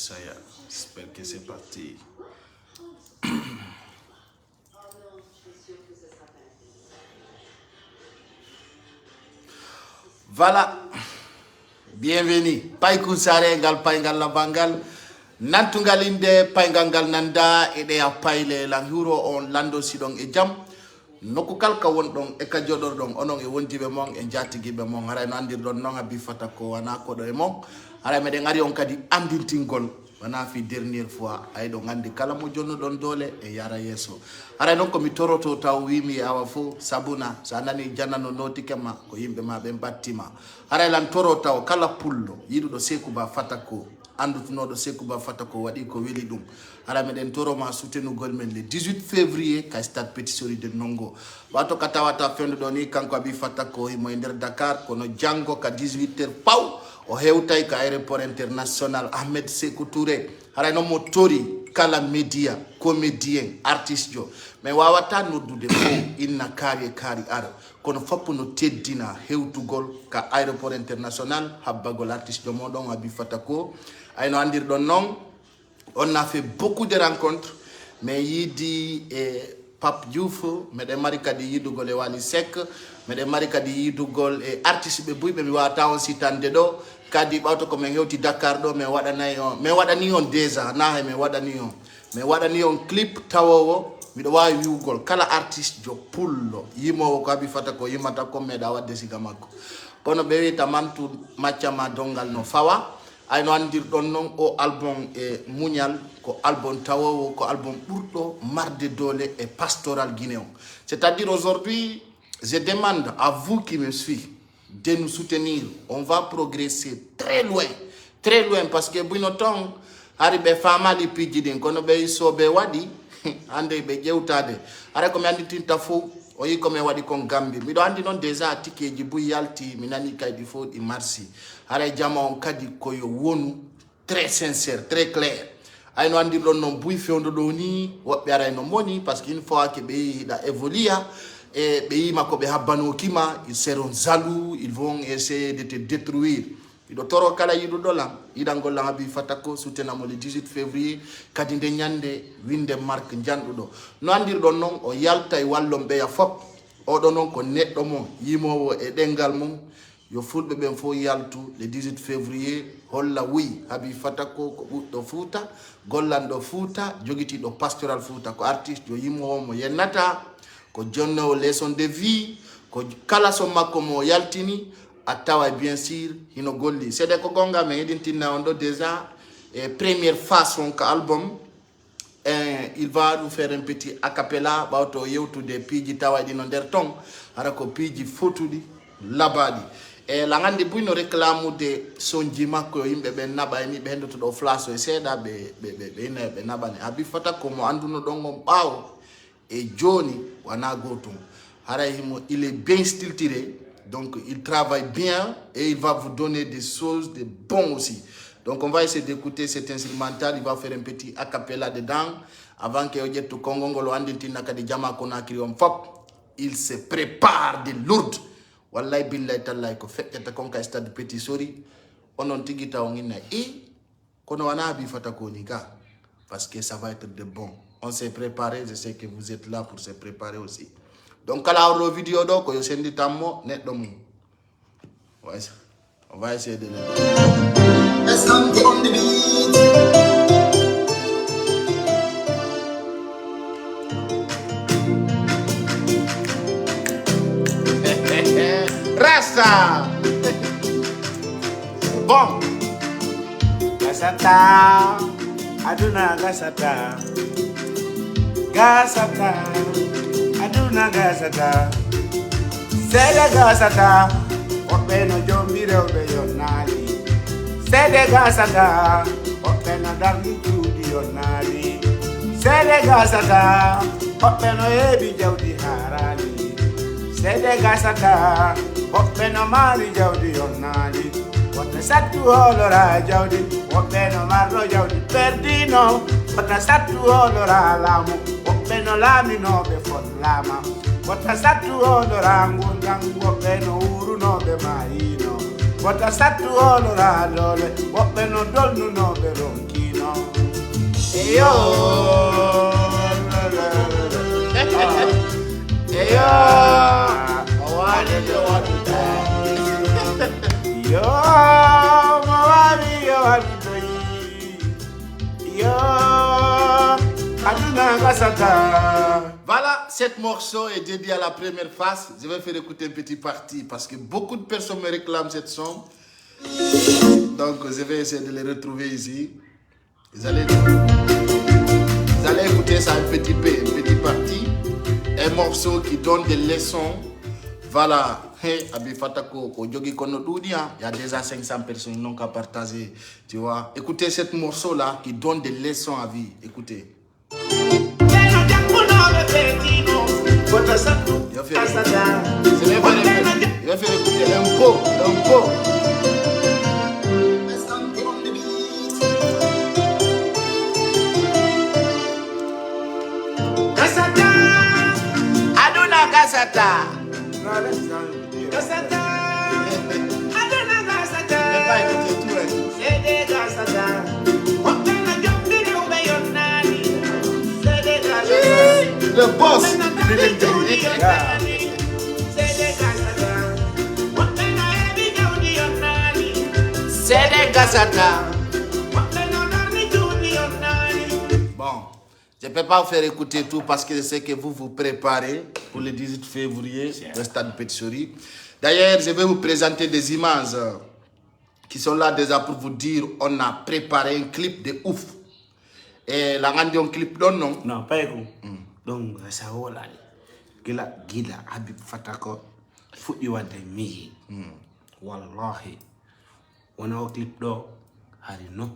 Ça y est, j'espère que c'est parti. Voilà, bienvenue. Paiku sare ngal paingal labangal. Nantungalinde paingangal nanda ede a paile la huro on lando sidong e jam. Nokukal ka won don e ka jodor don onon e wondibe mon e jatigibe mon haray no andir don non abi fata ko wana ko do e mon haray meden ari on kadi andintingol wana fi dernière fois ay do ngandi kala mo jonno don dole e yara yeso haray non ko mi toroto taw wimi awa fo sabuna sa nani jannano noti kema ko yimbe ma be battima haray lan toroto kala pullo yidudo seku ba fata ko andutunodo seku ba fata ko wadi ko weli dum ara meden toroma soutenugol men le 18 février ka stade Petit Sori de Nongo wato katawata fendo doni kanko abi fata ko mo nder Dakar kono jango ka 18h paw o hewtay ka aéroport international Ahmed Sékou Touré ara no motori kala media comédien artiste jo mais wawata noddude fo inna kari ara kono foppu no teddina hewtugol ka aéroport international habbagol artiste jo modon abi fata ko ay no andir don non. On a fait beaucoup de rencontres, mais il dit Pape Diouf, Madame Marika di Yidugol et Wali Sek, Madame Marika di Yidugol et artiste bebouy, mais wata on sitande do, kadi auto comme un yoti Dakar do, mais wadani on deza, nahe mais wadani on clip tawo, mi do wa yugol, kala artiste jo pullo, yimo ko abi fata ko yimata ko meda wadde sigamako. Kono bewe tamantu machama dongal no fawa. Ay no andir don non o album e muñal ko album tawowo ko album burdo marde dole et pastoral guinéen. C'est-à-dire aujourd'hui, je demande à vous qui me suivez de nous soutenir. On va progresser très loin parce que buino tong aribe fama li pijidin kono be sobe wadi ande be jewtade ara ko mi andi tinta fo o yi ko me wadi kon gambi mi do andi non déjà tikeji bu yalti mi nani kaydi fo di marsi ara jama on kadi ko yo wonu très sincère très clair ay no andi don non buy fewndo do ni wobbe ara no moni parce qu'une fois que be da evolia et be ma ko be habano kima ils seront jaloux, ils vont essayer de te détruire. Ido toro kala yidu dolam idangol la bi fatako soutenamo le 18 février kadi de nyande winde marque jandudo no andir don non o yaltay wallombe ya fop o don non ko neddo mo yimowo e dengal mum yo fulbe ben fo yaltu le 18 février holla wi abi fatako ko buddo futa gollando futa jogiti do pastoral futa ko artiste yo yimowo mo yennata ko jonno leçon de vie ko kala so makko mo yaltini Atawa bien sûr hino golli c'est de ko gonga me edintina ondo déjà première façon ka album il va nous faire un petit a cappella bauto yewtude piji tawa dino der ton ara ko piji fotudi labadi e la ngandi buino réclamude sonji makko yimbe be naba ni be hendoto do flash e seda be nabane abi fata ko mo anduno dongo bawo e joni wana gotum ara himo il est bien stiltiré. Donc, il travaille bien et il va vous donner des choses de bon aussi. Donc, on va essayer d'écouter cet instrumental. Il va faire un petit a cappella dedans. Avant que il se prépare de lourdes. Wallahi billahi tallahi ko fekkata konka stade Petit Sori. Onon tigita ongina kono wana bi fatako nika parce que ça va être de bon. On s'est préparé. Je sais que vous êtes là pour se préparer aussi. Donc, quand on a vidéo, on va essayer de on va essayer de let's come on the beat. Rasta. Bon. Gasata. Aduna gasata. Gasata. Aduna gasata, sede gasata, openo jombire obe yonali. Sede gasata, openo darni tudi yonali. Sede gasata, openo ebi jawdi harali. Sede gasata, openo mari jawdi yonali. Wata satu olora jawdi, openo marro jawdi perdino. Wata satu olora lamu. Beno lami no be fon lama Wata satu olora ngungango beno uru no be maino Wata satu olora lole Beno dolnu no be ronkino Yo. Yo. Yo, mawami yo alutoi. Yo, aduna gasaka. Voilà, cet morceau est dédié à la première phase. Je vais faire écouter une petite partie parce que beaucoup de personnes me réclament cette son. Donc, je vais essayer de les retrouver ici. Vous allez écouter ça une petite partie. Un morceau qui donne des leçons. Voilà. Hey, Abi Fatako, il y a déjà 500 personnes qui n'ont qu'à partager. Tu vois. Écoutez ce morceau-là qui donne des leçons à vie. Écoutez. Il va faire écouter un peu. Gasata, Aduna Gasata. Gasata, aduna gasata. Sede gasata. Wakana jombiri ubeyonani. Sede gasata. Le boss. Sede gasata. Wakana ebi jodiyonani. Sede Gasata. Wakana nani jodiyonani. Bon, je ne peux pas vous faire écouter tout parce que je sais que vous vous préparez pour le 18 février, le stade Pétichori. D'ailleurs, je vais vous présenter des images qui sont là déjà pour vous dire on a préparé un clip de ouf. Et la grande un clip non? Non, pas écoute. Donc, ça va là. Gila Habib Fatako. Faut y avoir des milliers. Wallahi. On a un clip d'or. Allez, non.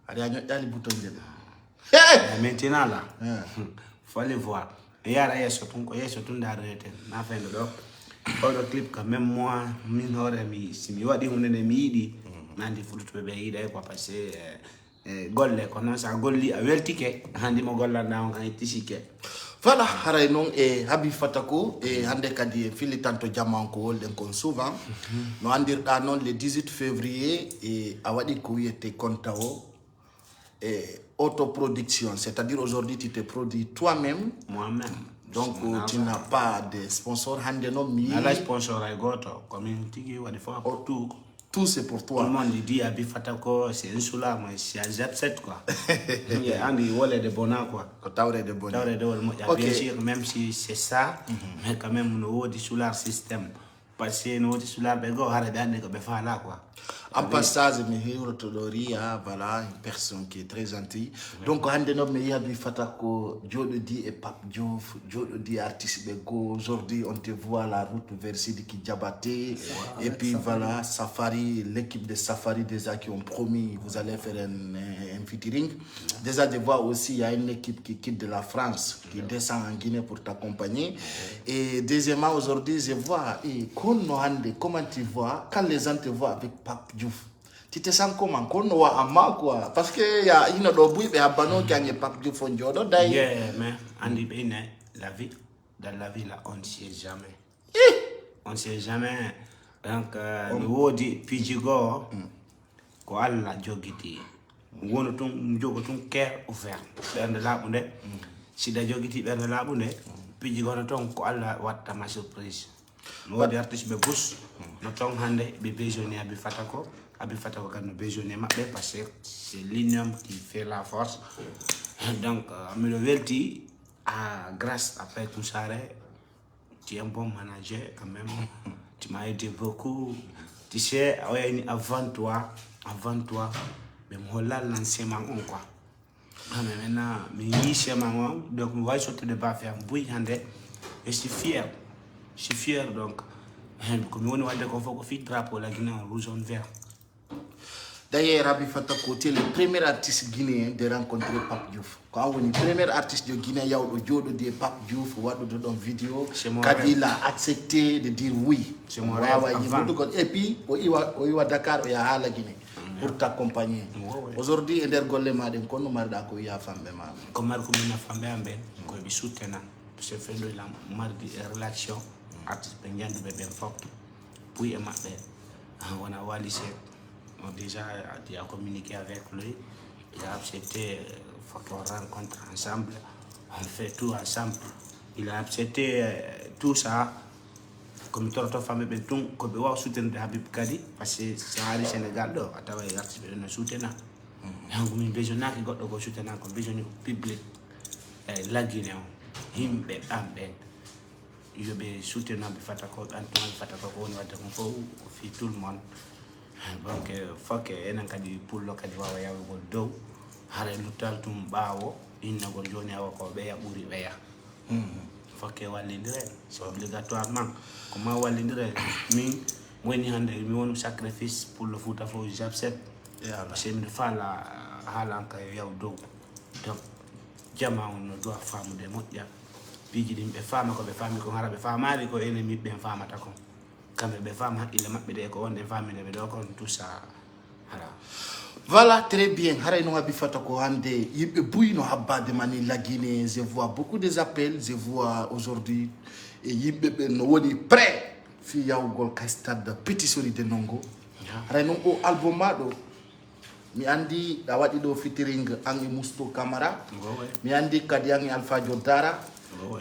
Allez, il y a les boutons de Maintenant là, faut aller voir. Il y a surtout d'arrêter. Na fin de l'heure. Le clip quand même moi, si mi wadi hunde ne mi yiɗi nandi fultuɓe ɓe yiiɗa quoi parce que golle ko noon sa golli a weltike handi mo gollanɗa on kan tisike. Voilà, haray non e Habib Fatako e hande kadi fili tanto jamanko wolden kon souvent no andirɗa non le 18 février e a waɗi ko wiyete konta o et autoproduction, c'est-à-dire aujourd'hui tu te produis toi-même. Moi-même. Donc tu n'as pas de sponsor. La sponsor est goto. Community what the fuck tout. Tout c'est pour toi. Tout le monde dit Habib Fatako c'est un soulard mais c'est un Z7 quoi. Andy Wole de Bona quoi. Taure de Bona. Bien sûr même si c'est ça, mais quand même nous du soulard système. Parce que nous sur la bégo arrête d'année que faire là quoi. En passage, voilà une personne qui est très gentille. Donc on a nommé Habib Fatako, Jododi et Pape Diouf, Jododi artiste bégo. Aujourd'hui on te voit la route vers Sidiki Diabaté. Et puis voilà Safari, l'équipe de Safari déjà qui ont promis vous allez faire un featuring. Déjà je vois aussi il y a une équipe qui quitte de la France qui descend en Guinée pour t'accompagner. Et deuxièmement aujourd'hui je vois comment tu vois quand les gens te voient avec Pape Diouf, tu te sens comment? Quoi? Parce que il y a une autre qui a gagné Pape Diouf en Jodo. Yeah, mais Andy Bene, la vie, dans la vie là, on ne sait jamais. On ne sait jamais. Donc, nous dit Pijigo, quoi la jogiti. On ton cœur ouvert. Dans le labounet, si la jogiti dans le labounet, Pijigo ton quoi la wat ma surprise. Nous des artistes bébous, nous sommes des béjoniers Habib Fatako. Habib Fatako quand nous béjoniers, parce que c'est l'union qui fait la force. Donc, me le verti, grâce à Paye Kounsare, tu es un bon manager quand même. Tu m'as aidé beaucoup. Tu sais, avant toi, mais moi là, l'ancien quoi. Mais maintenant, mais ici, donc, on va sortir de bas faire un bruit, et je suis fier. Je suis fier donc. Comme on a dit qu'on fait drapeau la Guinée en rouge en vert. D'ailleurs, Habib Fatako, tu es le premier artiste guinéen de rencontrer Pape Diouf. Quand on est le premier artiste de Guinée, il y a le de Pape Diouf, on voit dans vidéo. Quand il a accepté de dire oui. C'est mon rêve. Et puis, il va à Dakar, il y a la Guinée pour t'accompagner. Aujourd'hui, il y a des gens qui ont fait des femmes. Comme il a fait des soutenants. C'est fait de la relation. Artiste Benyan de bébé fort. Puis on a Wally déjà communiqué avec lui. Il a accepté faut qu'on rencontre ensemble, on fait tout ensemble. Il a accepté tout ça. Comme tout le famille Benton, comme on soutient Habib Kadi, parce que c'est un Sénégal, à travers les artistes, on soutient. Donc, on a besoin de soutenir, on a besoin de public, la Guinée, himbe, amben. Il y a soutien de Fatako, Antoine Fatako, on va dire, on tout le monde. Donc, il faut que y ait un cadre pour le cadre de la Godo, Harry Lutal Tumbao, il n'a pas de journée à Kobe, à Uribeya. Faut que c'est obligatoirement. Comment Walindre, moi, je sacrifice pour le foot à faux, j'accepte. Parce que je fais la halanka donc jama on doit faire des mots puis je dis femme ko be femme ko harabe femme ko ennemi be femme ta ko kambe be femme il mabbe de ko on femme de do ko tout ça voilà très bien haray no habi fata ko hande yimbe buy no habade mani la Guinée. Je vois beaucoup des appels, je vois aujourd'hui et yimbe be no woni prêt fi yawgol kay stade Petit Sori de Nongo haray no o album mado mi andi da wadi do featuring angi Musto Camara mi andi kadi angi Alpha Jodara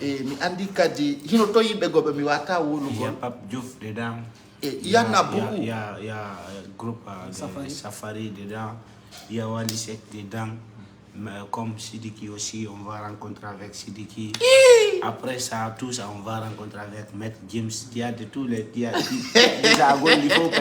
e mi andi kadi hino to yimbe gobe mi wata wolu il y a Pape Diouf dedans et il y en a beaucoup il y a groupe Safari dedans il y a Wally Seck dedans comme Sidiki aussi on va rencontrer avec Sidiki après ça tout ça on va rencontrer avec Maître James il y a de tous les déjà il faut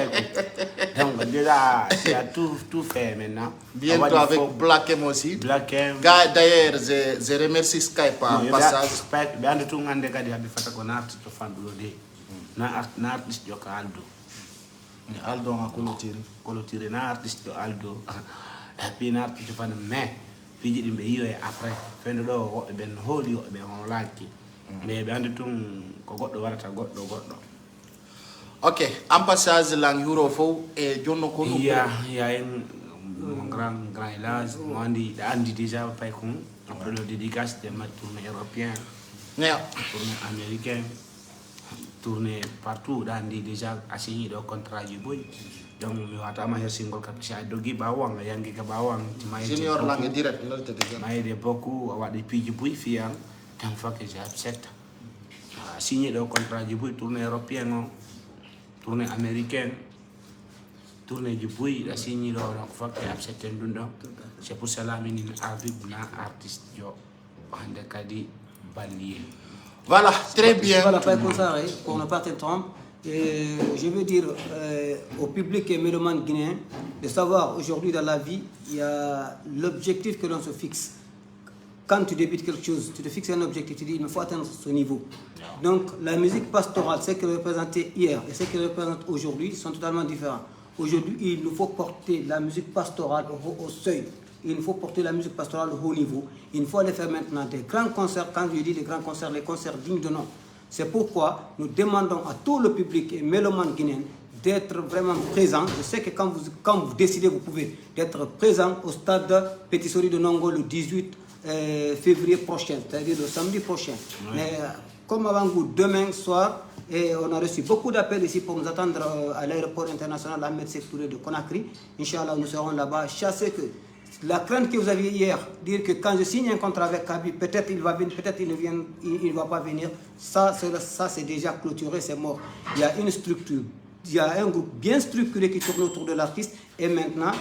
donc déjà il y a tout fait maintenant bientôt avec Black M aussi Black M d'ailleurs je remercie Skype par passage Skype bien de tout ngande kadi habi fata ko na artiste fandulo de na artiste joka Aldo a colotiré na artiste Aldo et puis na artiste fan mais puis je dis iyo après fin de do ben holi be on laki mais be ande tum ko goddo warata goddo ok en passage lang euro fo e jonno ko il y a un grand élage moi andi déjà pas con après le dédicace de ma tournée européenne tournée américaine tournée partout andi déjà assigné do contrat du boy donc mi wata ma single kap ci dogi bawang yangi ka bawang junior langue direct mais de beaucoup wadi piji buy fian tant fois que j'accepte signé do contrat du boy tournée européenne tournée américaine tournée du boy la signé do donc fois que accepte ndundo c'est pour cela mini Habib na artiste yo ande kadi balier voilà très bien voilà pas comme ça pour ne pas t'interrompre. Et je veux dire au public et mélomane guinéen de savoir aujourd'hui dans la vie, il y a l'objectif que l'on se fixe. Quand tu débutes quelque chose, tu te fixes un objectif, tu dis il me faut atteindre ce niveau. Donc la musique pastorale, ce qu'elle représentait hier et ce qu'elle représente aujourd'hui sont totalement différents. Aujourd'hui, il nous faut porter la musique pastorale au seuil. Il nous faut porter la musique pastorale au haut niveau. Il nous faut aller faire maintenant des grands concerts. Quand je dis des grands concerts, les concerts dignes de nom. C'est pourquoi nous demandons à tout le public et mélomane guinéen d'être vraiment présent. Je sais que quand vous décidez, vous pouvez être présent au stade Petit Sori de Nongo le 18 février prochain, c'est-à-dire le samedi prochain. Oui. Mais comme avant vous, demain soir, et on a reçu beaucoup d'appels ici pour nous attendre à l'aéroport international Ahmed Sékou Touré de Conakry. Inch'Allah, nous serons là-bas. Chassez que la crainte que vous aviez hier, dire que quand je signe un contrat avec Habib, peut-être il va venir, peut-être il ne va pas venir. Ça c'est déjà clôturé, c'est mort. Il y a une structure, il y a un groupe bien structuré qui tourne autour de l'artiste et maintenant,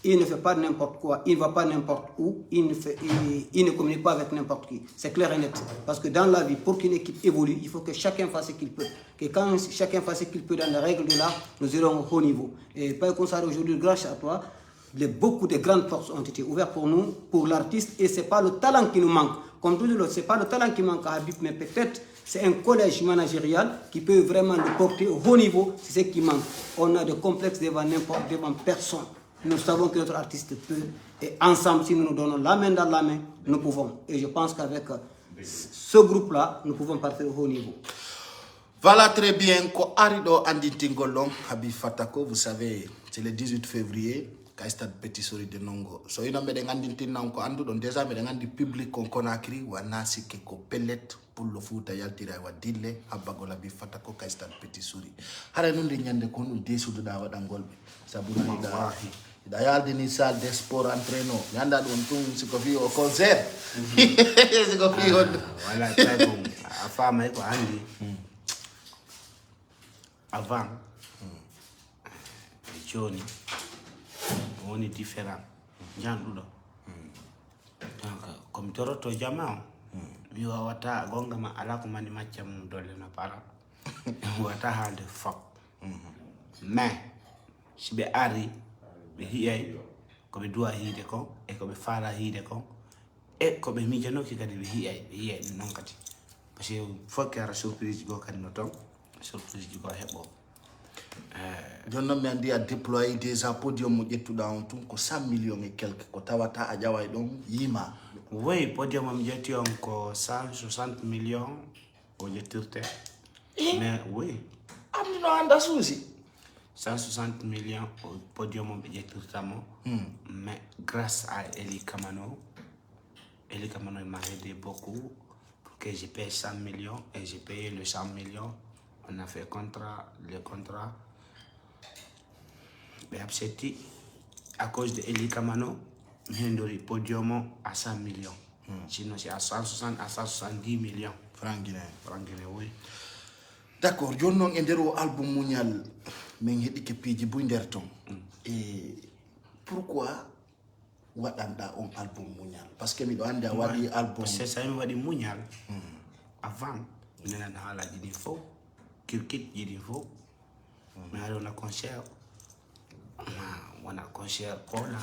il ne fait pas n'importe quoi, il ne va pas n'importe où, il ne communique pas avec n'importe qui. C'est clair et net. Parce que dans la vie, pour qu'une équipe évolue, il faut que chacun fasse ce qu'il peut. Que quand chacun fasse ce qu'il peut dans les règles de l'art, nous irons au haut niveau. Et pas comme ça aujourd'hui, grâce à toi, beaucoup de grandes portes ont été ouvertes pour nous, pour l'artiste, et ce n'est pas le talent qui nous manque. Comme tout le monde, ce n'est pas le talent qui manque à Habib, mais peut-être c'est un collège managérial qui peut vraiment le porter au haut niveau, c'est ce qui manque. On a des complexes devant personne. Nous savons que notre artiste peut, et ensemble, si nous nous donnons la main dans la main, nous pouvons. Et je pense qu'avec ce groupe-là, nous pouvons partir au haut niveau. Voilà très bien. Ko arido andintingolong Habib Fatako, vous savez, c'est le 18 février. Stade Petit Sori de Nongo. So ina mbe ngandintin na ko andu don déjà mbe ngandi public kon Conakry wana sike ko pellet pour le foot yaltira wa dille abagola bi Fatako Stade Petit Sori. Hara non de nyande ko no desudo da wada ngolbe. Sabuna da D'ailleurs, dans une salle de sport entraînant, il y a un concert. C'est comme Voilà, c'est bon. La femme est quoi, Andy? Avant, Johnny, on est différent. Jean Ludo. Donc, comme Toroto Jamao, mi wawata gonga ma ala ko mani macca mum dolle no para wata haalde fop mais si ɓe ari ɓe hiyay koɓe duwa hiide kon e koɓe faala hiide kon e koɓe miijanoki kadi ɓe hiyay ɗum noon kadi par ce que fokke ara surprise go kadi no ton surprise ji go heɓo jonnon mi andi a déployé déjà podium mo ƴettuɗa on tun ko 100 millions et quelque ko tawata a ƴaway ɗon yima. Oui, podium am jetti on ko 160 millions o jettirte mais oui amni no anda suusi 160 millions au podium on jettirtamo mais grâce à Eli Kamano il m'a aidé beaucoup pour que je paye 100 millions et j'ai payé le 100 millions. On a fait le contrat mais accepté à cause de Eli Kamano le podium à 100 millions. Sinon c'est à 160 à 170 millions francs guinéen. Oui. D'accord, jonnon e nder o album muñal min heɗi ke piiji buy nder ton et pourquoi waɗanɗa on album muñal parce que miɗo andi a waɗi album c'est ça mi waɗi muñal avant mi nanan haalaji ɗin fof kirkit ji ɗin fof mi ari wona concert wona concert kola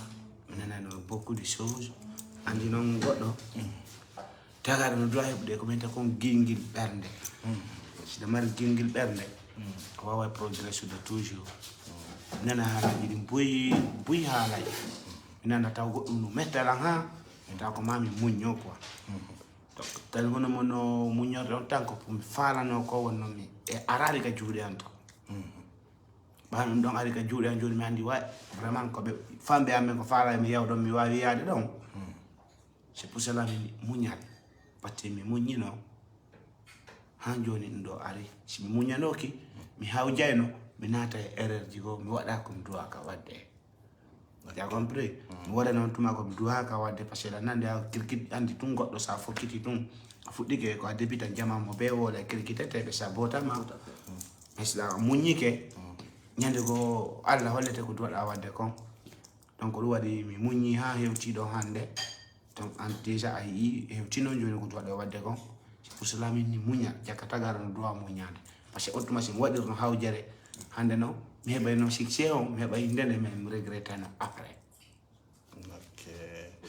mi nanano beaucoup de choses andi noon goɗɗo tagaɗo no dowa heɓude ko ɓenta kon guilguil ɓernde siɗa mari guilguil ɓernde a wawa progressude toujours mi nana haalaji ɗin boyi haalaji mi nana taw goɗɗum no mettalan ha taw ko mami muñño quoi donc tani hono mo no muññorde on tan ko pour mi falano ko wonno mi e arari ka juuɗe an tan ɓa ɗum ɗon ari ka juuɗe an joni mi andi way vraiment koɓe famɓe amen ko faala mi yew ɗon mi wawi yaade ɗon c'est pour cela mi muñal batte mi muññino han joni ɗum ɗo ari si mi muñanoki mi hawjayno mi naata e erreur ji go mi waɗa komi duwaka wadde tu as compris mi waɗa noon tuma komi duwaka wadde par ce que nande a kirkit andi tun goɗɗo sa fokkiti tun a fuɗɗike ko a débita jamamo be wole kirkiteteɓe sa botama mais siɗa muññike ñande go Allah hollete ko duwaɗa wadde kon donc ɗum waɗi mi muññi ha hewtiɗo hande donc en déjà a yii hewtino joni ko duwaɗa wadde kon c'est pour cela min ni muñal jakka tagara no duwa muñade par ce que autrement si mi waɗirno hawjere hande no mi heɓayno succès o mi heɓay ndene mais mi regrettano après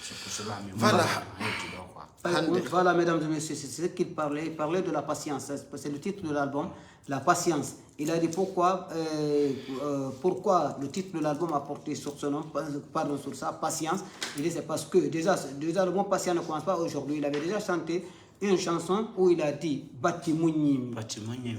c'est pour cela mi voilà hewtiɗo quoi. Voilà, mesdames et messieurs, c'est ce qu'il parlait. Il parlait de la patience. C'est le titre de l'album, La Patience. Il a dit pourquoi le titre de l'album a porté sur son nom, pardon, sur sa patience. Il dit c'est parce que déjà le mot patient ne commence pas aujourd'hui. Il avait déjà chanté une chanson où il a dit Bati Mounim.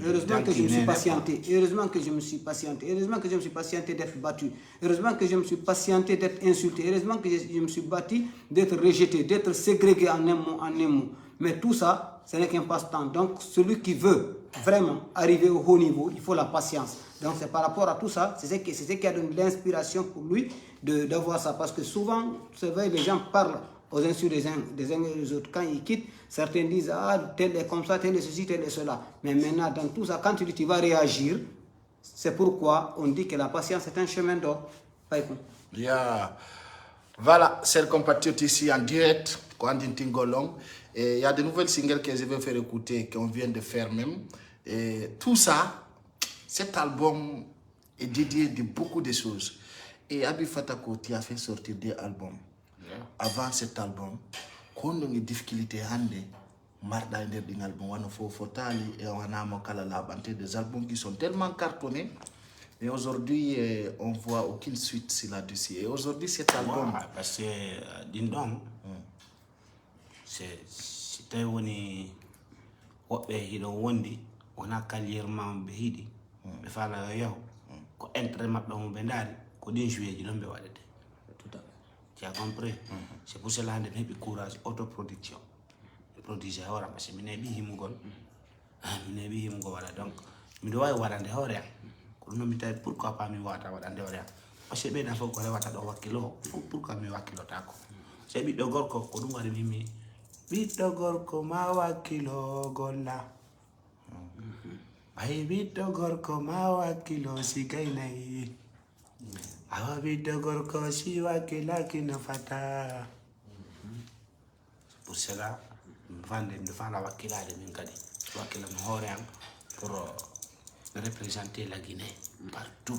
Heureusement que je me suis patienté. Heureusement que je me suis patienté. Heureusement que je me suis patienté d'être battu. Heureusement que je me suis patienté d'être insulté. Heureusement que je me suis battu d'être rejeté, d'être ségrégué en un mot. Mais tout ça, ce n'est qu'un passe-temps. Donc celui qui veut vraiment arriver au haut niveau, il faut la patience. Donc c'est par rapport à tout ça, c'est ce qui a donné l'inspiration pour lui d'avoir ça. Parce que souvent, c'est vrai, les gens parlent aux insultes des uns et des autres. Quand ils quittent, certains disent ah, tel est comme ça, tel est ceci, tel est cela. Mais maintenant, dans tout ça, quand tu vas réagir, c'est pourquoi on dit que la patience est un chemin d'or. Yeah. Voilà, chers compatriotes ici en direct, Kwandin Tingolong. Et il y a de nouvelles singles que je vais faire écouter, qu'on vient de faire même. Et tout ça, cet album est dédié de beaucoup de choses. Et Abi Fatako, tu as fait sortir des albums. Avant cet album, quand on a des difficultés, marda nder din album wana fo fotali et wana mokala labante des albums qui sont tellement cartonnés et aujourd'hui on voit aucune suite là-dessus et aujourd'hui cet album parce que dindon c'est tawi woni woɓɓe hiɗo wondi wona kalirma ɓe hiiɗi ɓe faala yo yahu ko intérêt maɓɓe mo ɓe ndaari ko ɗin joué ji ɗon ɓe waɗete. Tu as compris? C'est pour cela que j'ai courage, autoproduction. Produire hora parce que je suis himugol. Voilà donc je dois warande hora. Pourquoi pas mi wata wadande hora? parce que ɓeɗa fof ko rewata ɗo wakkilo pourquoi mi wakkilo tako so ɓiɗɗo gorko ko ɗum waɗi mimi ɓiɗɗo gorko ma wakkilo golla ay ɓiɗɗo gorko ma wakkilo si gaynayi awa ɓiɗɗo gorko si wakkilaki no fata pour cela mi fala wakkilade min kadi wakkila no hoore am pour représenter la Guinée partout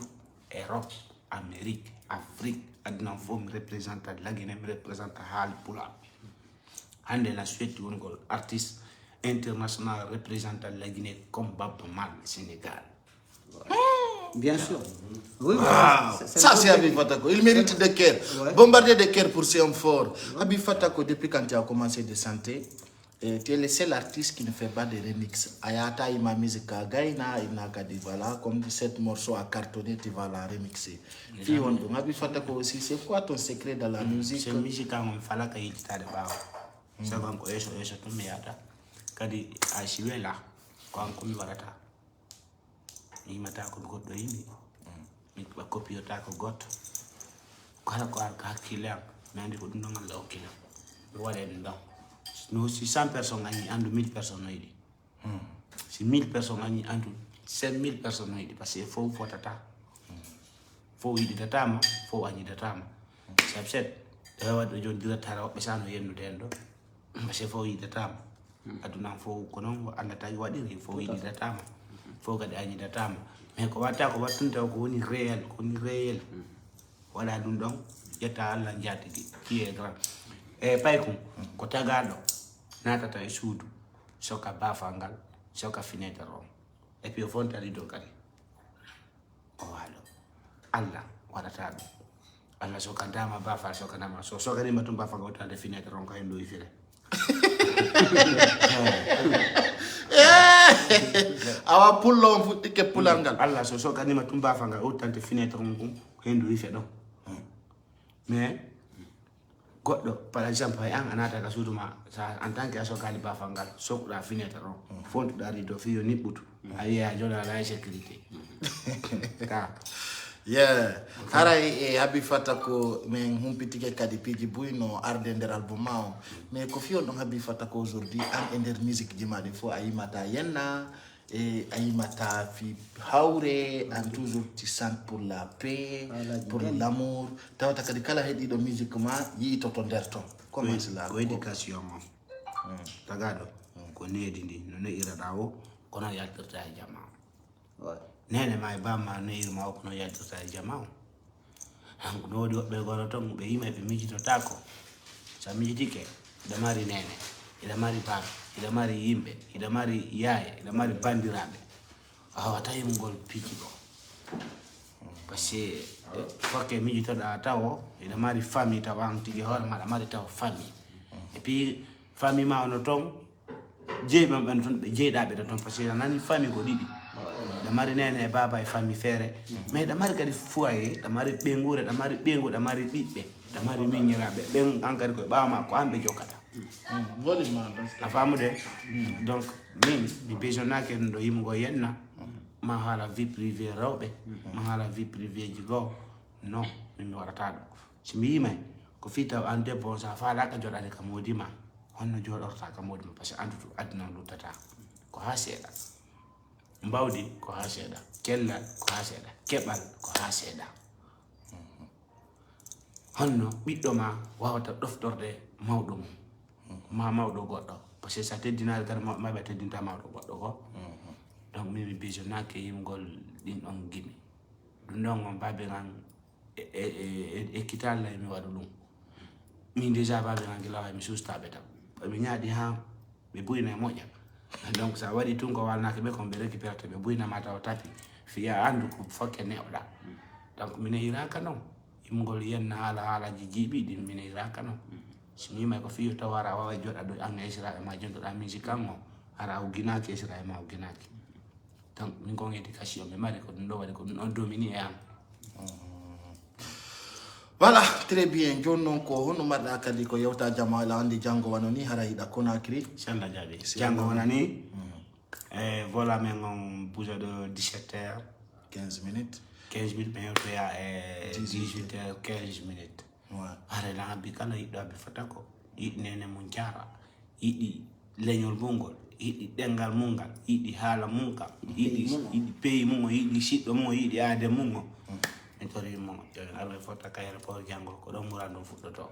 Europe Amérique Afrique aduna fof mi représente la Guinée mi représente haali pulaar hande la suite woni ko artiste international représentant la Guinée comme Baba Mal Sénégal. Bien sûr. Oui, Ça, c'est Habib Fatako. Il mérite de cœur. Ouais. Bombarder de cœur pour ces hommes forts. Habib Fatako, depuis quand tu as commencé de chanter, tu es le seul artiste qui ne fait pas de remix. Ayata Ima Musique Gaïna, Inakadi, voilà, comme 17 morceaux à cartonner, tu vas la remixer. Puis on dit, Habib Fatako aussi, c'est quoi ton secret dans la musique? C'est musique, on fait la qualité de bas. C'est comme quoi, je te mets à ta. Kadi Ashiwela, quand on me varata. Ni mata ko goddo yimi mi ba copie ta ko goto kala ko arka hakkile mi andi ko dum ngal la okila wala ndam no si 100 personnes ani andu 1000 personnes noydi si 1000 personnes ani andu 5000 personnes noydi parce que faut fotata faut yidi datama faut ani datama sabset e wado jon diratara be sano yennu dendo parce que faut yidi datama aduna faut ko non anda tagi wadiri faut yidi datama faut que añi datama mais ko watta ko wattunta ko woni réel wala dum don yetta Allah jatigi qui est grand e paykum ko tagado natata e suudu soka bafangal soka fenêtre ron et puis fontari do kadi o walo Allah wadata do Allah soka dama bafa soka dama soka ni matum bafa ko tande fenêtre ron ko endo ifile awa pullo on futti ke pulangal Allah so kani matumba fanga o tante fenêtre ngum hendu ife do mais goddo par exemple an anata ka suduma sa en tant que aso kali ba fangal so da fenêtre ron fontu da rido fi yoni butu ayi jona la sécurité ka haray e Habib Fatako men humpitike kadi piji buyno arde nder album mao mais ko fiyon don Habib Fatako aujourd'hui an ender musique jimade fo ayimata yenna et ayimata fi hawre an toujours tu sens pour la paix pour l'amour tawata kadi kala hedi do musique ma yi to nder ton comment cela ko éducation mo tagado ko nedi ndi no ne ira dawo kono yaltirta jama nene may bamma ne irma ko no yaltirta jama hanko no do be goro ton be yima be mijito tako sa mijitike da mari nene ida mari par ida mari yimbe ida mari yaye ida mari bandirabe wata yimgol piki do parce que fokke mijito da tawo ida mari famille tawang tigi hor mala mari taw famille et puis famille ma ono ton jeeba ben ton be jeeda be ton parce que nani famille ko didi da mari nene baba e famille fere mais da mari kadi foyer da mari bengure da mari bengo da mari bibbe da mari minyirabe ben ankari ko baama ko ambe jokata a famude donc mi besoinake ndo yimgo yenna ma hala vie privée rewbe ma hala vie privée jigo non mi warata do si mi yimay ko fita an debbo sa faala ka jodade ka modima honno jodorta ka modima parce que andu aduna lutata ko ha seeda mbawdi ko ha seeda kellal ko ha seeda kebal ko ha seeda honno biddo ma wawata doftorde mawdo ma mawdo goddo parce que sa teddinaade tan ma be teddinta mawdo goddo ko donc mi besoinake yimgol din on gimi dum non on babe ngan e kitalla mi wadu dum min déjà babe ngan gilawa mi sustabe tam be nyaadi ha be buyna moja donc ça wadi tun ko walnake be ko be récupérer be buyna mata o tapi fiya andu ko fokke ne oda donc mi ne iraka non yimgol yenna hala jijibi din mi ne iraka non simi may ko fiyo tawara wawa joda do am Israël ma jondo da musique mo ara uginaki Israël ma uginaki donc min ko éducation me mari ko do wadi ko on domini am voilà très bien jonnon ko hono madda kadi ko yewta jama la andi jango wanoni hara ida Conakry chanda jabe jango wanani voilà men on bouge de 17h 15 minutes 15 minutes mais to ya 18h15 minutes are la bi kala yiɗɗo aɓe fota ko yiɗi nene mum jara yiɗi leñol mungol yiɗi ɗengal mungal yiɗi haala munka yiɗi peyi mum o yiɗi siɗɗo mum o yiɗi aade mum o en tori mo arɓe fota kayre por jangol ko ɗon muran ɗum fuɗɗoto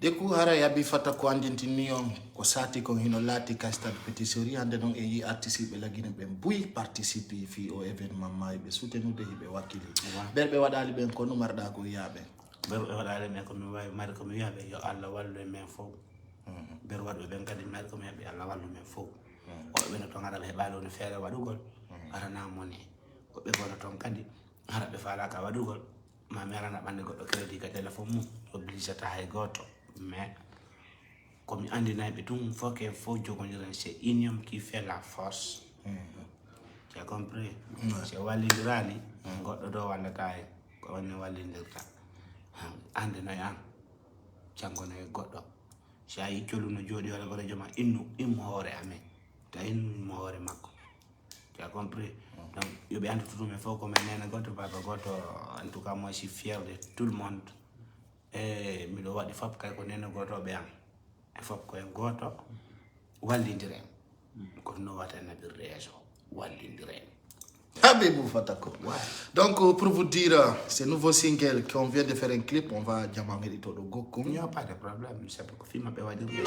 de ku hara yabi fata ko andintini on ko sati ko hino laati Kastad Pétisserie hande non e yi artiste ɓe lagine ɓe buy participe fi o événement ma ɓe soutenude hiɓe wakkili ɓerɓe waɗali ɓen ko no marɗa ko yiyaɓe ɓerɓe waɗali men komi wawi mari komi wiyaɓe yo Allah wallu e men fof ɓer waɗɓe ɓen kadi mari komi wiyaɓe Allah wallu men fof woɓɓe no toon haɗa ɓe heɓali woni feere waɗugol aranamoni woɓɓe gono toon kadi hara ɓe falaka waɗugol ma mi arana ɓande goɗɗo crédit ka téléphone mum obligata hay goto mais komi andinayɓe tum faut que faut jogodiren c'est union qui fait la force tu as compris c'est wallidirani goɗɗo ɗo wallata en ko wonne wallidirta andinoy an jangono e goɗɗo si a yi colu no jooɗi wala goɗo joma immo hoore amen ta immo hoore makko tu as compris donc yoɓe andi tutumen fof komin nene goto baba goto en tout cas moi je suis fier de tout le monde e miɗo waɗi fop kay ko nene gotoɓe am e fop koyen goto wallidiren kono no wata nabirde yeeso wallidiren Habibou Fatako. Donc, pour vous dire, ce nouveau single qu'on vient de faire un clip, on va diamant tout le Gokum. Il n'y a pas de problème, c'est pour que film appelle dire.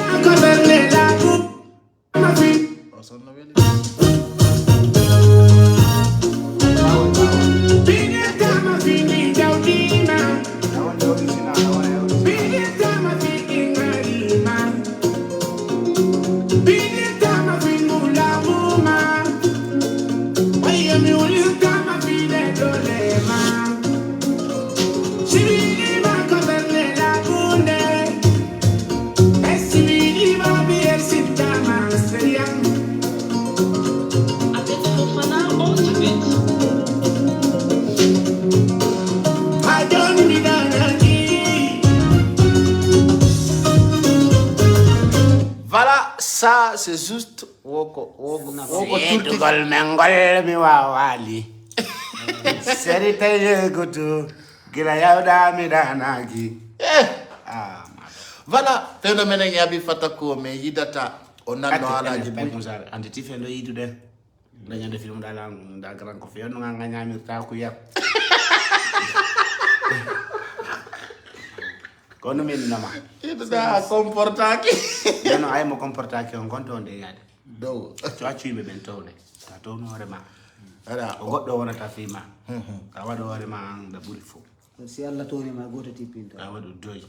Voilà, ça c'est juste woko Tugol mengol mi wawali. Seri taye gutu gila yauda mi danagi. Voilà, phénomène yabi Fatako me yidata onano ala jibu. Andi ti fendo yidu de. Dañande film dala da grand ko fe no nga nyami ta ku yap. Kono min nama. Itu da comportaki. No ay mo comportaki on gonto onde yade. Do. To accu be ben tawne. Ta tawno hore ma. Ala O goddo wonata fi ma. Ka wado hore ma da buri fu. Si Allah toni ma goto tipinta. Ka wado doy.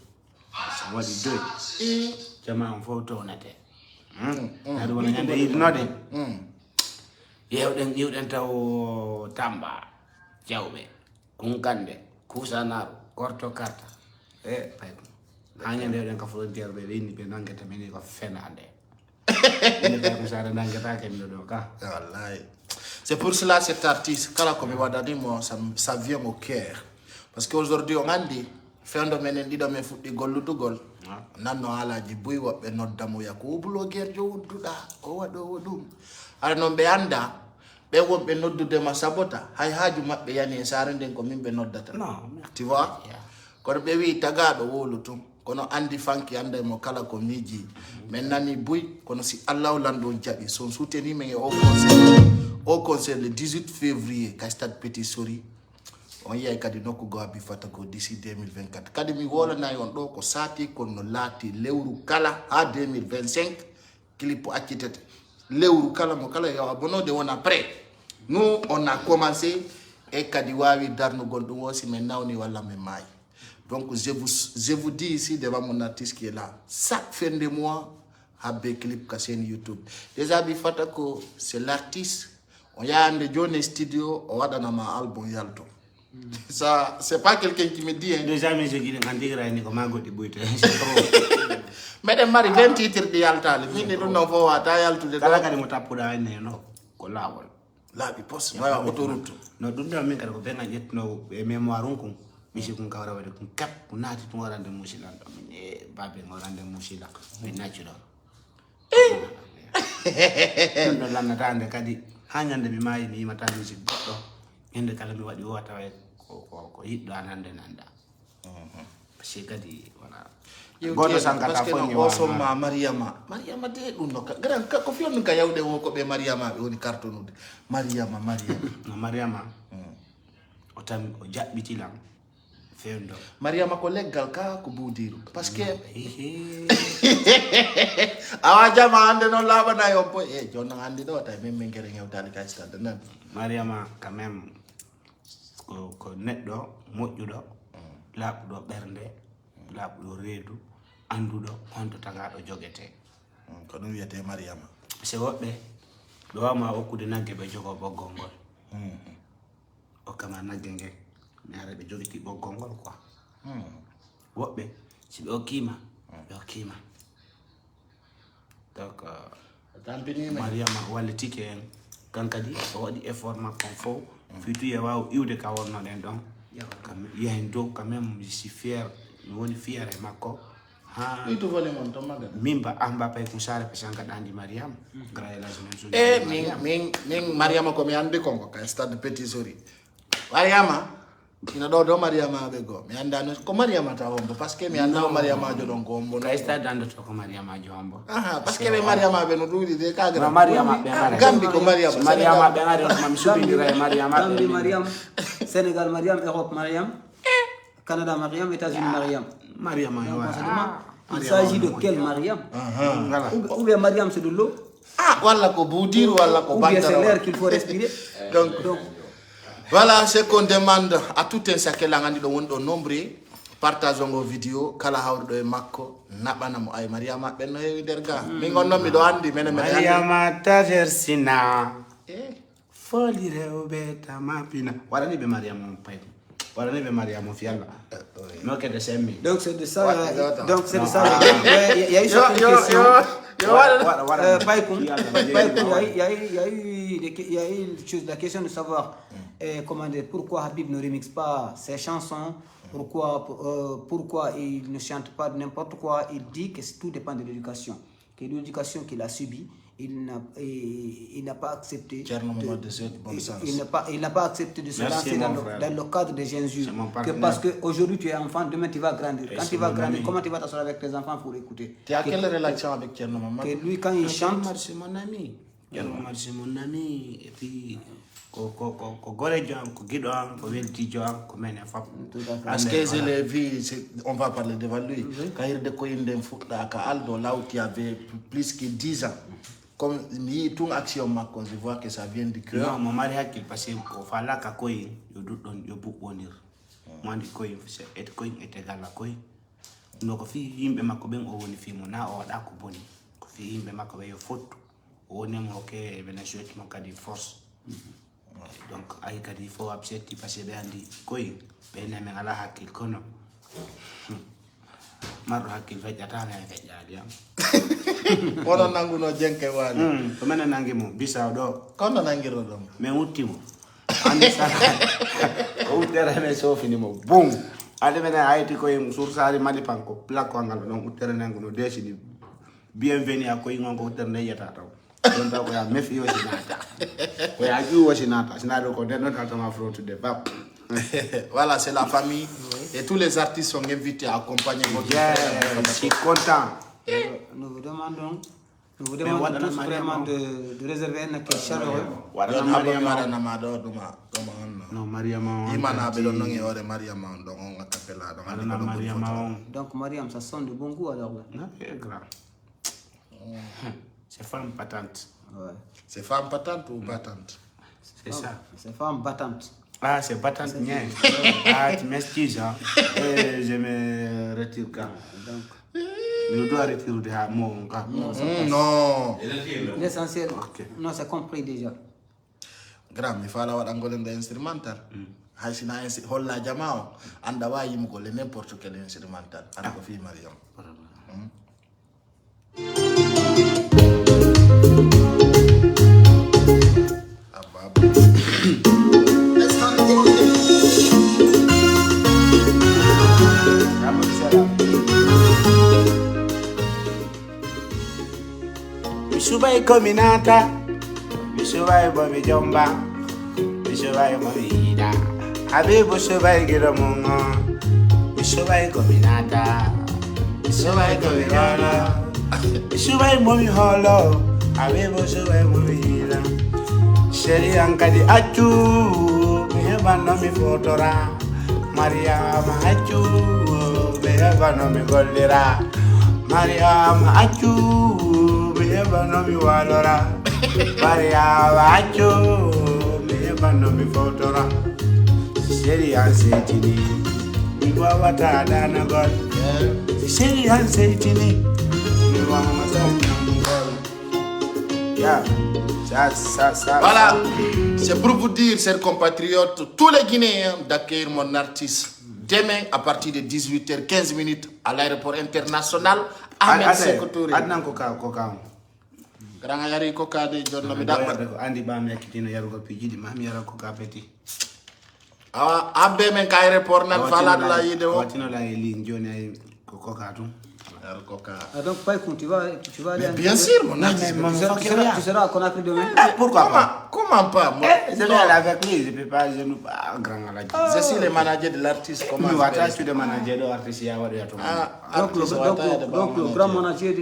Sa wadi doy. Jama on fo tawnate. Adu wona nyande yidnode. Yewden taw Tamba. Jawbe. Kunkande. Kusanaru. Korto karta. Pay hanya den ka frontière be ni be nangata meni ko fenande ni be ko sare nangata ke mi do ka wallahi. C'est pour cela cet artiste kala ko mi wadani mo ça vient au cœur parce qu'aujourd'hui on andi fendo menen dido me fuddi golludugol nanno alaji buy wobbe noddamo yakubulo gerjo wudduda o wado wodum ara non be anda be wobbe noddude ma sabota hay haaju mabbe yani sare den ko min be noddata tu vois kono ɓe wi tagaɗo wolu tum kono andi fanki anda mo kala ko miji men nani buy kono si Allah lando jaɓi son souteni men au concert le 18 février Kastad Pétisserie on yey kadi nokku go Habi Fatako d'ici 2024 kadi mi wolanayi on ɗo ko sati kono laati lewru kala ha 2025 clip accitete lewru kala mo kala yo abonode wona prêt nous on a commencé e kadi wawi darnugol ɗum wosi men nawni walla men maayi. Donc je vous dis ici devant mon artiste qui est là, chaque fin de mois, Habi clip sur YouTube. Déjà Habi Fatako, c'est l'artiste. On y a un de Johnny Studio, on a dans ma album Yalto. Ça, c'est pas quelqu'un qui me dit. Déjà mais je dis quand dire ni comment go de boite. Mais de mari 20 titres de Yalta, le mine non non faut ata Yalto de. Kala kadi mo tapuda ne no. Ko lawol. La bi poste, ouais autoroute. No dum do min kadi ko benga jetno e mémoire on misi kun kawra wade kun kap kun naati tun warande musila min e babe warande musila min natural no lanna tande kadi ha nyande mi mayi mi mata music goddo ende kala mi waɗi o tawa ko yiɗɗo an hande nanda parce que kadi voilà goto sankata fonni osoma mariama de ɗum no gran ko fiyonnu ka yawde wo ko ɓe mariama ɓe woni cartonude mariama no mariama o tan o jaɓɓitilam fewndo mariama ko leggal ka ko buudiru parce que awa jama hande noon laaɓana yon po e jonno hande ɗo tawi min min guere ñewtade kay stade nan mariama quand même ko neɗɗo moƴƴuɗo laaɓuɗo ɓernde laaɓuɗo reedu anduɗo honto tagaɗo jogete ko ɗum wiyete mariama se woɓɓe ɓe wawma okkude nagge ɓe jogo ɓoggol ngol okkama nagge nge mi ara ɓe jogiti ɓoggol ngol quoi woɓɓe si ɓe okkima ɓe okkima donc mariama wallitike en kankadi o waɗi effort makko fof fituye waw iwde ka wonnoɗen ɗon yahen dow quand même je suis fier mi woni fier e makko ha itu vole mon to maga mimba amba pay ko sare pe sanka dandi mariam gra elage men so min mariama ko mi andi konko ka stade petit sori mariama ina do mariama be go mi anda no ko mariama ta wombo parce que mi anda mariama jo don ko wombo ka stade ando to ko mariama jo wombo parce que be mariama be no dudi de ka gra mariama be ngare gambi ko mariama be ngare mam subi dira mariama Gambie mariam Sénégal mariam Europe mariam Canada mariam États-Unis mariam mariama il s'agit de quel mariam ou bien mariam c'est de l'eau wala ko boudir wala ko ou bien c'est l'air qu'il faut respirer donc voilà ce qu'on demande à tout un chacun la ngandi do wondo nombre partageons nos vidéos kala hawdo e makko nabana mo ay mariama ben no hewi der ga mi gonno mi do andi mena mariama tajersina foli rewbe tamapina wala ni be mariama pay wala ni be mariama fi Allah no que de semmi donc c'est de ça il y a eu certaines questions il y a eu la question de savoir comment dire, pourquoi Habib ne remixe pas ses chansons, pourquoi il ne chante pas n'importe quoi. Il dit que tout dépend de l'éducation, que l'éducation qu'il a subie, il n'a pas accepté il n'a pas accepté de se lancer dans le cadre des injures. Parce qu'aujourd'hui tu es enfant, demain tu vas grandir. Quand tu vas grandir, comment tu vas t'asseoir avec tes enfants pour écouter? Tu as quelle relation avec Thierno Maman? Que lui quand il chante, c'est mon ami. C'est mon ami. Et puis ko gore jam ko gido am ko welti jam ko menen fap parce que je l'ai vu on va parler devant lui quand il de ko inde fudda ka aldo lauti avait plus que 10 ans comme ni tout action makko je vois que ça vient du cœur non mon mari hakil parce que ko fala ka koy yo duddon yo bu wonir mo andi koy c'est et koy et gala koy no ko fi yimbe makko ben o woni fi mo na o wada ko boni ko fi yimbe makko be yo fotu o woni mo ke bena jouet mo kadi force donc ay kadi fo abseti parce que be andi koy be ne men ala hakil kono marro hakil fejjata na fejjadi am wono nanguno jenke wali ko men nangi mo bisaw do kono nangiro do men uttimo andi sa o uttere ne sofini mo bum ade men ayti koy sur sari mali panko plako ngal non uttere nanguno desini bienvenue a koy ngon ko uttere ne yata taw don taw ko ya mefi yo sinata ko ya ju wo sinata sinado ko den non tama front de pap voilà c'est la famille et tous les artistes sont invités à accompagner votre je suis content nous vous demandons tous vraiment de réserver un accueil chaleureux. Non, Mariama. Donc, Mariam, ça sonne de bon goût alors. Non, c'est grave. C'est femme patente. Ouais. C'est femme patente ou battante? C'est ça. C'est femme battante. Ah, c'est battante, bien. Ah, tu m'excuses, hein. Je me retire quand. Donc. Je dois retirer des mots. Non. L'essentiel. Non, c'est compris déjà. Gram, il faut avoir un golden instrumental. Haïsina holla jamao anda wa yimgo le n'importe quel instrumental. Anda ko fi Mariam. Misubai kominata, misubai bobi jomba, Bishobai Movida, Habibu Shobai Giramunga, Bishobai Gominata, Bishobai Gominana, Bishobai Momi Hollow, Habibu Shobai Movida, Sherry Ankadi Achu, me have no me photora, Maria Machu, me have no me Goldera, Maria Machu, me have no me Walora. Maria Vacho, me have no me photora. Sherry and Satini, we were what I done a god. Sherry and Satini, we were yeah, Voilà, c'est pour vous dire, chers compatriotes, tous les Guinéens, d'accueillir mon artiste demain à partir de 18h15 à l'aéroport international Ahmed Sékou Touré. Adnan Koka. Grand yari Koka de John Nomi Dakbar. Andi Bam Yakitina Yaruga Piji, Mammy Yara Koka Petit. Abbe men ka aéroport nan fala de la yide wo. Watino la ligne Johnny Koka. Donc, Païkoum, tu vas aller Bien sûr, mon artiste. Tu seras à Conakry demain. Pourquoi pas? Comment pas? Moi, je vais aller avec lui, je peux pas, je ne peux pas grand à la je suis le manager de l'artiste. Comment je suis le manager de l'artiste. Donc, le grand manager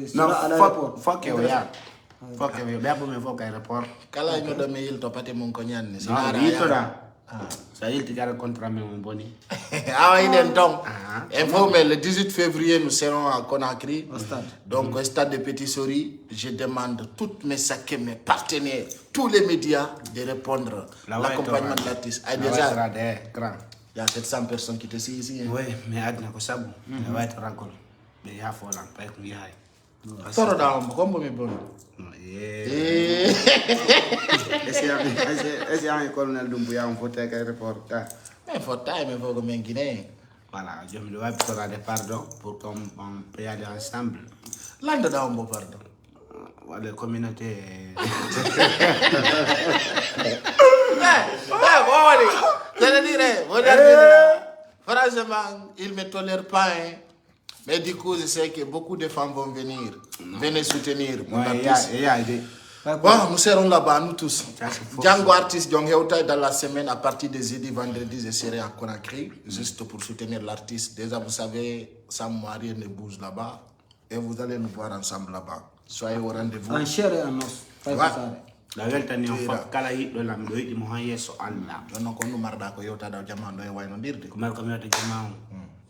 sera à l'aéroport. Faut que vous ayez. Bien pour me voir à l'aéroport. Kala ino do me il to pate mon konyan ne. Non, il te da. Ça il te garde contrat mais mon boni. Ah, il est donc. Informé, le 18 février, nous serons à Conakry. Au stade. Donc, au stade de Petit Sori, je demande toutes mes sacs, mes partenaires, tous les médias de répondre à l'accompagnement de l'artiste. Il y a 700 personnes qui te suivent ici. Oui, mais Adna Kosabu, la va être racole. Mais il y a fort là, pas qu'on y aille. Toro da on kombo mi bon. Est-ce un colonel Dumbuya on faut take un report. Mais faut taille mais faut que men Guinée. Voilà, je me dois faire des pardons pour qu'on peut aller ensemble. Lande da on pardon. La communauté. Franchement, il ne me tolère pas. Hein. Mais du coup, je sais que beaucoup de femmes vont venir. Venez soutenir mon artiste. Bon, nous serons là-bas, nous tous. Django artiste, dans la semaine, à partir de jeudi, vendredi, je serai à Conakry, juste pour soutenir l'artiste. Déjà, vous savez, Sam Marie ne bouge là-bas. Et vous allez nous voir ensemble là-bas. Soyez au rendez-vous. En chair et en os. La velta ni on fa kala yiɗɗo lamɗo yiɗi mo han yesso Allah ɗonno ko numarɗa ko yewtada o jama ɗo e waynodirde ko mar ko mi waɗa jama on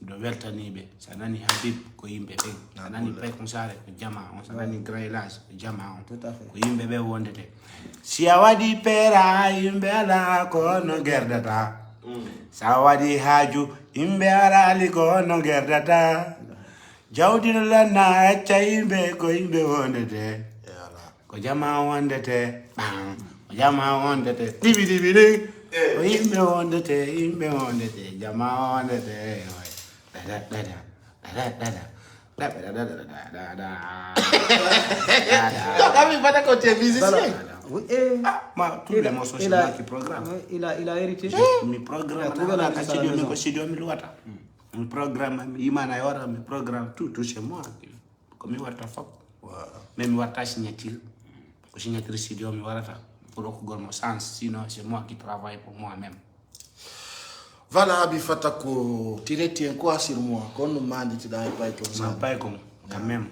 ɗo weltaniɓe sa nani Habib ko yimɓe ɓen sa nani Paykon Sare ko jama on sa nani Graylas ko jama on ko yimɓe ɓe wondete si a waɗi peera yimɓe ala ko no gerdata sa waɗi haaju yimɓe arali ko no gerdata jawdino lanna acca yimɓe ko yimɓe wondete ko jama wondete ko jama wondete dibi ko yimɓe wondete jama wondete tous les morceaux c'est moi qui programme. Il a hérité. Mi programme mi programme imana yora mi programme tout c'est moi comme mi warta fop même mi warta signature ko signature studio mi warata pour ko gormo sens sinon c'est moi qui travaille pour moi-même. Voilà, Bifatako, tu retiens quoi sur moi? Quand nous demandons, tu n'as pas comme ça. Pas comme, quand même.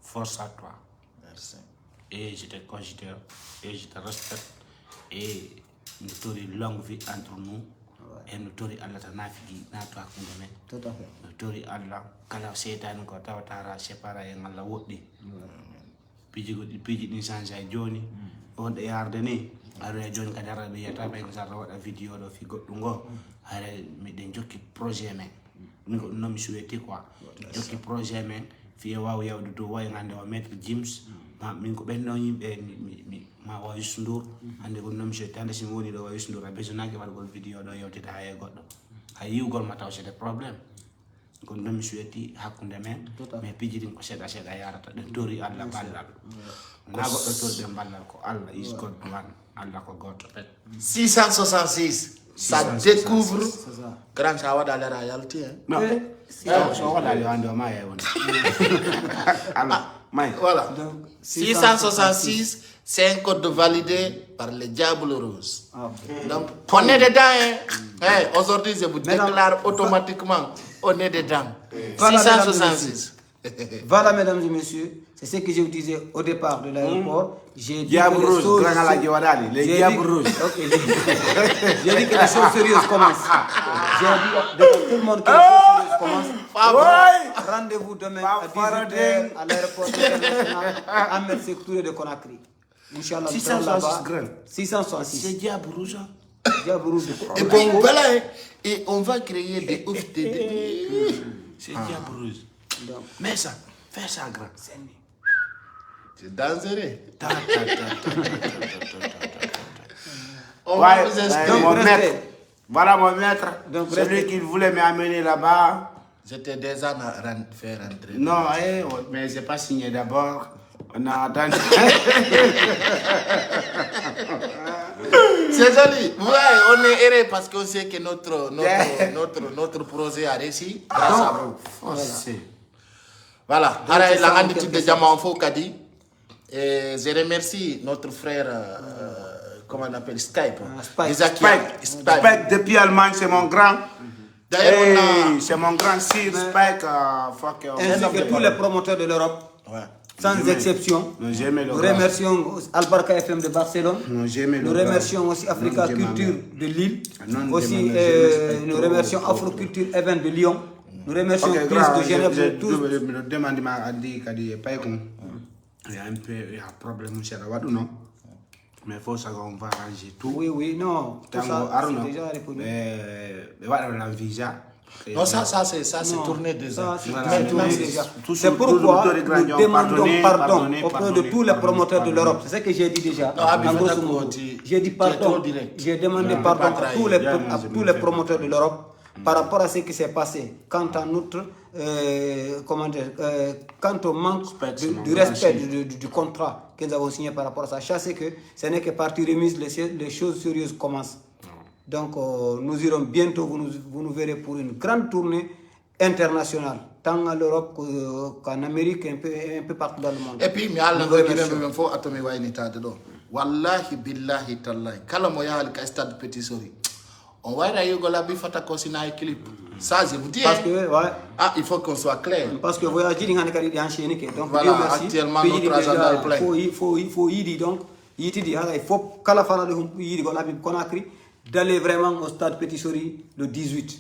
Force à toi. Merci. Et je te considère, et je te respecte. Et nous avons une longue vie entre nous. Et nous avons Allah Tanafiki, Nato Akundame. Tout à fait. Nous avons Allah, Kala Setan, Kotawatara, Separa, et Allah Wodi. Piji Nisanza Johnny, on est ardeni. Are John Kadara be yata be ko sarra wada video do fi goddo ngo are mi den jokki projet men ngo no mi souhaité quoi jokki projet men fi waw yawdu do way ngande o maître James ma min ko benno yimbe mi ma wa Youssou ande ko no mi souhaité ande simi woni do wa Youssou a besoin ke wargol video do yewtita hay goddo hay yiwgol ma taw c'est des problèmes ko no mi souhaité hakkunde men mais pijidin ko seda yarata den tori Allah ballal na goddo tori den ballal ko Allah is God one. 666, ça découvre grand chawa dans la réalité. Non, ça va dans le Mais, Voilà. Donc, 666, c'est un code validé par les Diables Roses. Ah, ok. Donc, on est dedans. Hein. Hey, aujourd'hui, je vous Mesdames, déclare automatiquement, on est dedans. Voilà, 666. Voilà, mesdames et messieurs, c'est ce que je vous disais au départ de l'aéroport. J'ai dit Diable que les rouge, choses... grand à la Guadali, les J'ai diables dit- rouges. Ok, j'ai dit que les choses sérieuses commencent. J'ai dit devant tout le monde que les choses sérieuses commencent. Rendez-vous demain à 18h à l'aéroport international Ahmed Sékou Touré de Conakry. Inch'Allah, nous serons 666 là-bas. grains. 666. C'est diable rouge. Hein. Diable rouge de Et puis, voilà. Hein. Et on va créer des ouf. C'est diable rouge. Mets ça, fais ça grand. C'est dangereux. Ta, ta, ta, ta, ta, ta, ta, ta. On va Ouais, vous ouais, expliquer. mon restez. maître. Voilà mon maître. Donc, Celui restez. qui voulait m'amener là-bas. J'étais déjà fait rentrer. Non, mais c'est pas signé d'abord. On a attendu. C'est joli. Ouais, on est heureux parce qu'on sait que notre projet a réussi. Grâce à vous. Voilà. Donc, Alors, c'est la ça, en grande étude quelque de Diamant Fokadi. Et je remercie notre frère, comment on appelle, Skype. Spike. Isaac Spike depuis Allemagne, c'est mon grand. D'ailleurs, Hey, c'est mon grand Sir Spike. Fuck you. Ainsi que tous les promoteurs de l'Europe, Ouais. sans exception. Non, j'ai aimé le Nous grand. remercions Albarka FM de Barcelone. Non, j'ai aimé Nous le grand. remercions aussi Africa Non, Culture de Lille. Non, Aussi, j'ai aimé nous remercions Afroculture Event de Lyon. Nous remercions Ok, Prince grand, de Genève. je Tous. me demande à dire qu'il y a pas il y a un peu un problème chez la non? Mais il faut ça qu'on va arranger tout. Oui, non. Tout Tango, ça, Arno, c'est déjà répondu. mais voilà, on a un visa. Non, ça c'est Non, tourné déjà. ça, c'est Voilà, tourné maintenant, déjà. tout C'est sur- pourquoi tout les grands nous gens, demandons pardon pardonnez, auprès de pardonnez, tous les pardonnez, promoteurs de pardonnez. l'Europe. C'est ce que j'ai dit déjà. Non, Abid En grosso Fatako, modo. tu- J'ai dit tu es trop pardon. direct. J'ai demandé Non, pardon pas à trahir. tous les, Bien, à je tous me les fais. promoteurs de l'Europe par rapport à ce qui s'est passé quant à notre comment dire, quant au manque du respect du contrat que nous avons signé par rapport à ça. Je sais que ce n'est que partie remise, les choses sérieuses commencent. Donc nous irons bientôt, vous nous verrez pour une grande tournée internationale, tant en Europe qu'en Amérique, un peu partout dans le monde. Et puis, mais Allah Nous veut remercions. même faut atomi wayni tade do. Wallahi billahi tallahi. Kala mo yahal ka stade Petit Sori. On va aller au Labi Fatako sina clip. Ça je vous dis. Parce Hein. que, ouais, Ah, il faut qu'on soit clair. parce que voyage dit qu'il y a enchaîné. Donc, Voilà, Dieu merci. actuellement, Puis, notre il dit agenda déjà, est plein. Il faut y dire donc, il dit, il faut qu'à la fin de l'année, Conakry, d'aller vraiment au stade Petit Sori le 18.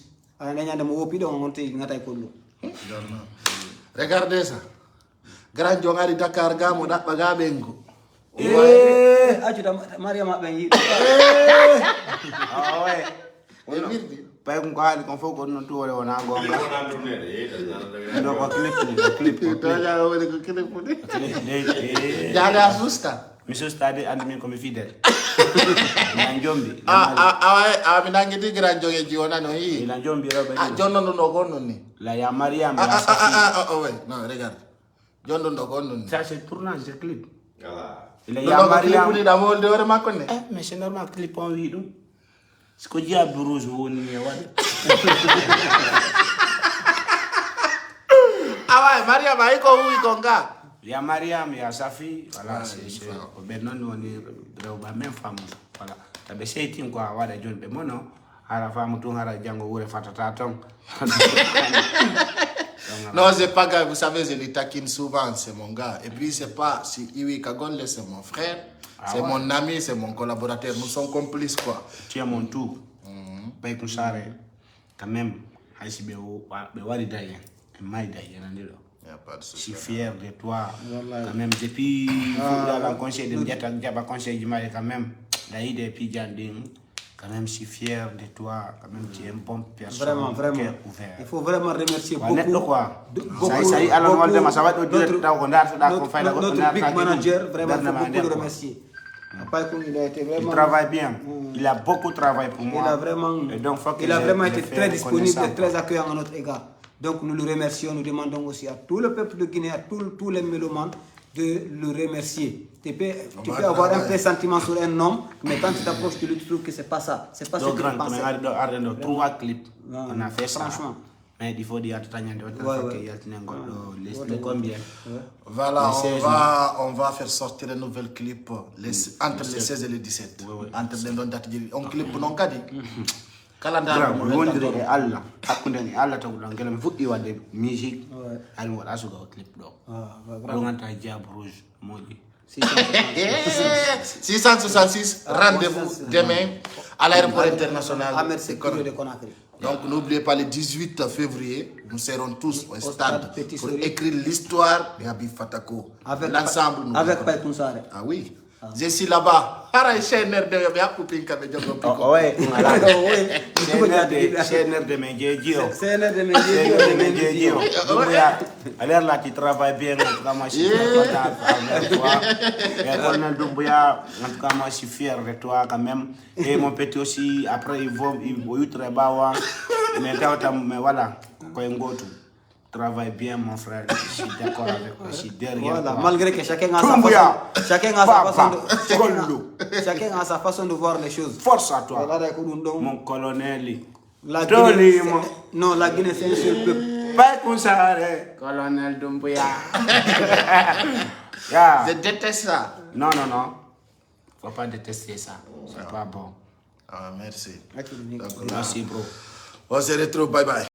Regardez ça. Grand jongari Dakar gamo da baga bengo. Maria Mabengi. Ah ouais. E wirdi. Pas qu'on a qu'on faut qu'on tout on a gonga. Donc on clip. Daja woni ko kene fudi. Clip. Jaga susta. Monsieur Stade and me comme fidèle. Njombi. Ah, mi nangi di grand jonge jiona no yi. La Njombi roba. Ah, jonno no gonno ni. La ya Mariam ya Safi. Oh ouais, non, regarde. Jonno no gonno ni. Ça c'est tournage de clip. La No ya ko Mariam. clip ni da molde wore makko ne. Mais c'est normal clip on vit donc. Ce que diable rouge woni ni wadi. Ah ouais, Maria ba iko wi konga. Ya Mariam ya Safi, voilà, c'est ben non on est ba même femme. Voilà. Tabe seytin quoi wada jonbe mono. Ara femme to ngara jango wure fatata ton. Non, c'est pas grave, vous savez, je les taquine souvent, c'est mon gars. Et puis, c'est pas, si Iwi Kagole, c'est mon frère, c'est mon ami, c'est mon collaborateur, nous sommes complices, quoi. Tu es mon tour. Paye pour ça, quand même, Haïti Bewari Dayen, Maï Dayen, Il n'y a pas de je souci. suis fier de toi. Quand même, depuis le conseil de Diaba conseil du Mali, quand même, d'ailleurs, depuis Janding, quand même, je suis fier de toi. Quand même, tu es un bon personne. Vraiment, vraiment. Cœur ouvert. Il faut vraiment remercier Honnête, beaucoup. quoi. beaucoup, Ça y est, alors, on ça va te dire, notre big manager, vraiment, il faut beaucoup le remercier. Il a été Il vraiment, travaille bien. Il a beaucoup travaillé pour moi. il Et donc, faut que a je- vraiment je été fais très disponible et reconnaissant, très quoi. accueillant à notre égard. Donc nous le remercions, nous demandons aussi à tout le peuple de Guinée, à tous les mélomanes de le remercier. Tu peux avoir un pressentiment sur un homme, mais quand tu t'approches de lui, tu trouves que c'est pas ça. C'est pas ce Donc, que grand, tu comme pensais. on a trouvé un clip. Non, On a fait ça. franchement. Mais il faut dire que C'était combien? Voilà, Les 16, on va faire sortir un nouvel clip entre les 16 et les 17. Entre les deux dates. Un clip non kadi. Calendar. wondire e Allah hakkunde ni Allah tagu ɗon guelam fuɗɗi wadde musique hali waɗa suga o clip ɗo ɗo ganta jab rouge moƴƴi 666, rendez-vous demain à l'aéroport international Ahmed Sékou de Conakry. Donc n'oubliez pas le 18 février, nous serons tous au stade Petit pour Souris. écrire l'histoire de Habib Fatako. L'ensemble. nous Avec verrons. Paye Kounsare. Ah oui. Je suis là-bas. Haray chaîneur de Yakupin Kabejogo Pico. owe chaîneur de mes jeejio C'est un de mes chaîneur de mes jeejio ɗumya alaire là tu travailles bien en tout cas moi je suis très content avec toi et colonel Doumbouya en tout cas moi je suis fier de toi quand même et mon petit aussi après il va très bas mais mais voilà koy ngotu travaille bien mon frère, je suis d'accord avec toi, je suis derrière Voilà, toi. malgré que chacun a chacun a sa façon de voir les choses. Force à toi, Voilà, mon colonel. la Guinée, non, la Guinée c'est un seul peuple. Pas comme ça, colonel Doumbouya. Yeah. Je déteste ça. Non, faut pas détester ça, c'est pas bon. Ah, merci. Merci bro. On se retrouve, bye bye.